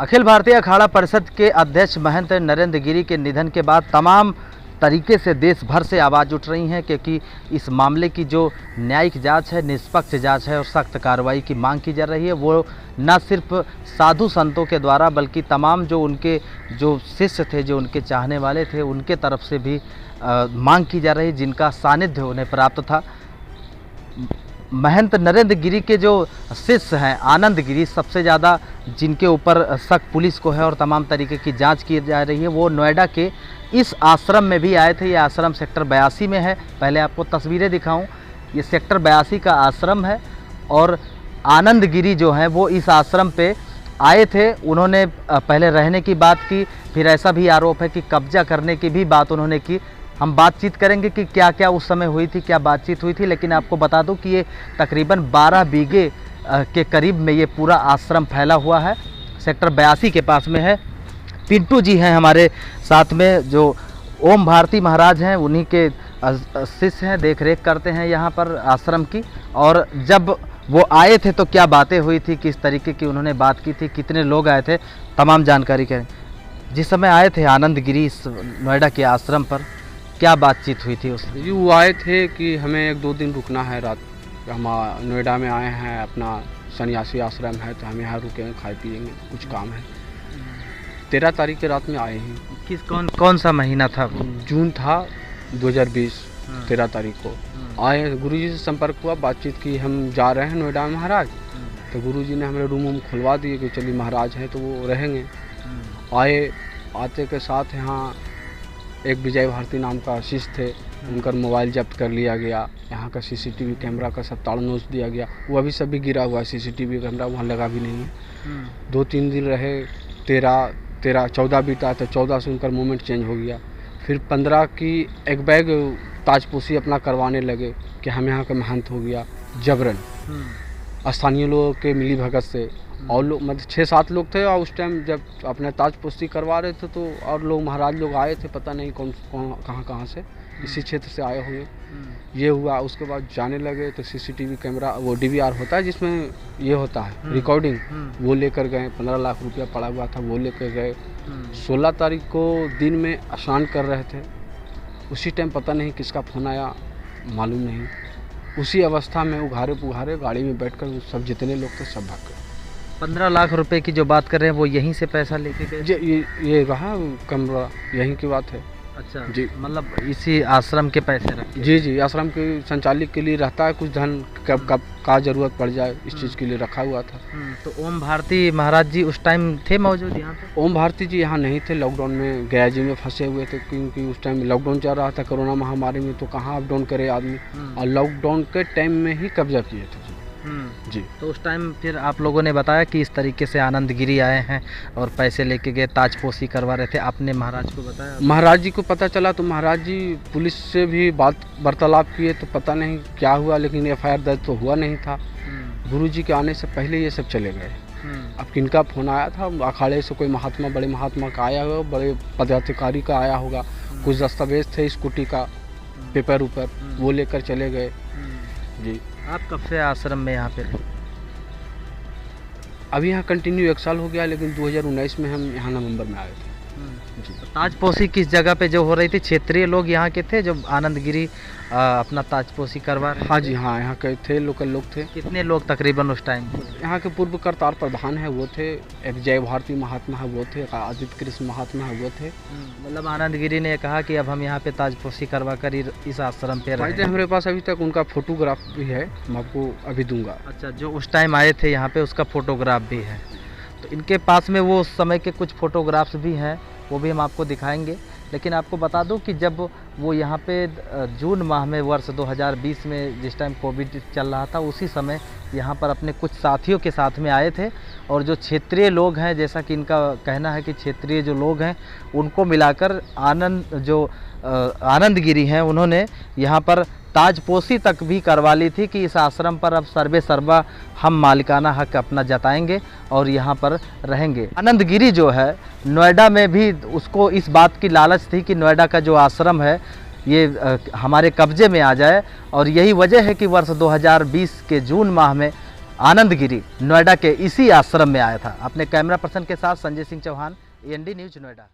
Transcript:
अखिल भारतीय अखाड़ा परिषद के अध्यक्ष महंत नरेंद्र गिरी के निधन के बाद तमाम तरीके से देश भर से आवाज़ उठ रही हैं क्योंकि इस मामले की जो न्यायिक जांच है, निष्पक्ष जांच है और सख्त कार्रवाई की मांग की जा रही है। वो न सिर्फ साधु संतों के द्वारा बल्कि तमाम जो उनके जो शिष्य थे, जो उनके चाहने वाले थे, उनके तरफ से भी मांग की जा रही, जिनका सानिध्य उन्हें प्राप्त था। महंत नरेंद्र गिरी के जो शिष्य हैं आनंद गिरी, सबसे ज़्यादा जिनके ऊपर शक पुलिस को है और तमाम तरीके की जांच की जा रही है, वो नोएडा के इस आश्रम में भी आए थे। ये आश्रम सेक्टर 82 में है। पहले आपको तस्वीरें दिखाऊं, ये सेक्टर 82 का आश्रम है और आनंद गिरी जो हैं वो इस आश्रम पे आए थे। उन्होंने पहले रहने की बात की, फिर ऐसा भी आरोप है कि कब्जा करने की भी बात उन्होंने की। हम बातचीत करेंगे कि क्या क्या उस समय हुई थी, क्या बातचीत हुई थी, लेकिन आपको बता दूं कि ये तकरीबन 12 बीघे के करीब में ये पूरा आश्रम फैला हुआ है। सेक्टर 82 के पास में है। पिंटू जी हैं हमारे साथ में, जो ओम भारती महाराज हैं, उन्हीं के शिष्य हैं, देख रेख करते हैं यहाँ पर आश्रम की। और जब वो आए थे तो क्या बातें हुई थी, किस तरीके की उन्होंने बात की थी, कितने लोग आए थे, तमाम जानकारी करें। जिस समय आए थे आनंद गिरी इस नोएडा के आश्रम पर, क्या बातचीत हुई थी उसमें? जी, वो आए थे कि हमें 1-2 दिन रुकना है रात। हम नोएडा में आए हैं, अपना सन्यासी आश्रम है तो हम यहाँ रुकेंगे, खाए पिएंगे, कुछ काम है। 13 तारीख के रात में आए हैं। कौन सा महीना था? जून था 2020। 13 तारीख को आए, गुरुजी से संपर्क हुआ, बातचीत की, हम जा रहे हैं नोएडा में महाराज। तो गुरुजी ने हमें रूम खुलवा दिए कि चलिए महाराज हैं तो वो रहेंगे। आते के साथ यहाँ एक विजय भारती नाम का शिष्य थे, उनका मोबाइल जब्त कर लिया गया। यहाँ का सीसीटीवी कैमरा का सब ताला नोच दिया गया। वो अभी सब भी गिरा हुआ है, सीसीटीवी कैमरा वहाँ लगा भी नहीं है। 2-3 दिन रहे, 14 बीता तो 14 से उनका मूवमेंट चेंज हो गया। फिर 15 की एक बैग ताजपोशी अपना करवाने लगे कि हम यहाँ का महंत हो गया जबरन, स्थानीय लोगों के मिली भगत से। और लोग मतलब 6-7 लोग थे और उस टाइम जब अपने ताजपोशी करवा रहे थे तो और लोग महाराज लोग आए थे, पता नहीं कौन कहाँ से, इसी क्षेत्र से आए होंगे। ये हुआ। उसके बाद जाने लगे तो सीसीटीवी कैमरा, वो DVR होता है जिसमें ये होता है रिकॉर्डिंग, वो लेकर गए। 15 लाख रुपया पड़ा हुआ था, वो लेकर गए। 16 तारीख को दिन में स्नान कर रहे थे, उसी टाइम पता नहीं किसका फ़ोन आया, मालूम नहीं। उसी अवस्था में उघारे पुघारे गाड़ी में बैठकर सब जितने लोग थे सब भाग गए। 15 लाख रुपए की जो बात कर रहे हैं वो यहीं से पैसा लेके गए? ये रहा कमरा, यहीं की बात है। अच्छा जी, मतलब इसी आश्रम के पैसे रखे? जी, आश्रम के संचालित के लिए रहता है कुछ धन, कब का जरूरत पड़ जाए इस चीज़ के लिए रखा हुआ था। तो ओम भारती महाराज जी उस टाइम थे मौजूद यहाँ पे? ओम भारती जी यहाँ नहीं थे, लॉकडाउन में गया जी में फंसे हुए थे, क्योंकि उस टाइम लॉकडाउन चल रहा था कोरोना महामारी में, तो कहाँ अप डाउन करे आदमी। और लॉकडाउन के टाइम में ही कब्जा किए थे जी। तो उस टाइम फिर आप लोगों ने बताया कि इस तरीके से आनंद गिरी आए हैं और पैसे लेके गए, ताजपोशी करवा रहे थे, आपने महाराज को बताया? महाराज जी को पता चला तो महाराज जी पुलिस से भी वार्तालाप किए तो पता नहीं क्या हुआ, लेकिन FIR दर्ज तो हुआ नहीं था। गुरुजी के आने से पहले ये सब चले गए। अब किनका फ़ोन आया था, अखाड़े से कोई महात्मा, बड़े महात्मा का आया होगा, बड़े पदाधिकारी का आया होगा। कुछ दस्तावेज थे स्कूटी का, पेपर ऊपर, वो लेकर चले गए जी। आप कब से आश्रम में यहाँ पे? अभी यहाँ कंटिन्यू 1 साल हो गया, लेकिन 2019 में हम यहाँ नवंबर में आए थे जी। ताजपोशी किस जगह पे जो हो रही थी, क्षेत्रीय लोग यहाँ के थे जो आनंद गिरी अपना ताजपोशी करवा रहे? हाँ जी, हाँ, यहाँ के थे, लोकल लोग थे। कितने लोग तकरीबन उस टाइम? यहाँ के पूर्व करतार प्रधान है वो थे, एक जय भारती महात्मा है वो थे, आदित्य कृष्ण महात्मा है वो थे। मतलब आनंद गिरी ने कहा कि अब हम यहाँ पे ताजपोशी करवा कर इस आश्रम पे रहेंगे। हमारे पास अभी तक उनका फोटोग्राफ भी है, मैं आपको अभी दूंगा। अच्छा, जो उस टाइम आए थे यहाँ पे उसका फोटोग्राफ भी है, तो इनके पास में वो उस समय के कुछ फोटोग्राफ्स भी हैं, वो भी हम आपको दिखाएंगे। लेकिन आपको बता दूं कि जब वो यहाँ पे जून माह में वर्ष 2020 में जिस टाइम कोविड चल रहा था, उसी समय यहाँ पर अपने कुछ साथियों के साथ में आए थे। और जो क्षेत्रीय लोग हैं, जैसा कि इनका कहना है कि क्षेत्रीय जो लोग हैं उनको मिलाकर आनंद गिरी हैं, उन्होंने यहाँ पर ताजपोशी तक भी करवा ली थी कि इस आश्रम पर अब सर्वे सर्वा हम मालिकाना हक अपना जताएंगे और यहाँ पर रहेंगे। आनंद गिरी जो है नोएडा में भी उसको इस बात की लालच थी कि नोएडा का जो आश्रम है ये हमारे कब्जे में आ जाए, और यही वजह है कि वर्ष 2020 के जून माह में आनंदगिरी नोएडा के इसी आश्रम में आया था। अपने कैमरा पर्सन के साथ संजय सिंह चौहान, एएनडी न्यूज नोएडा।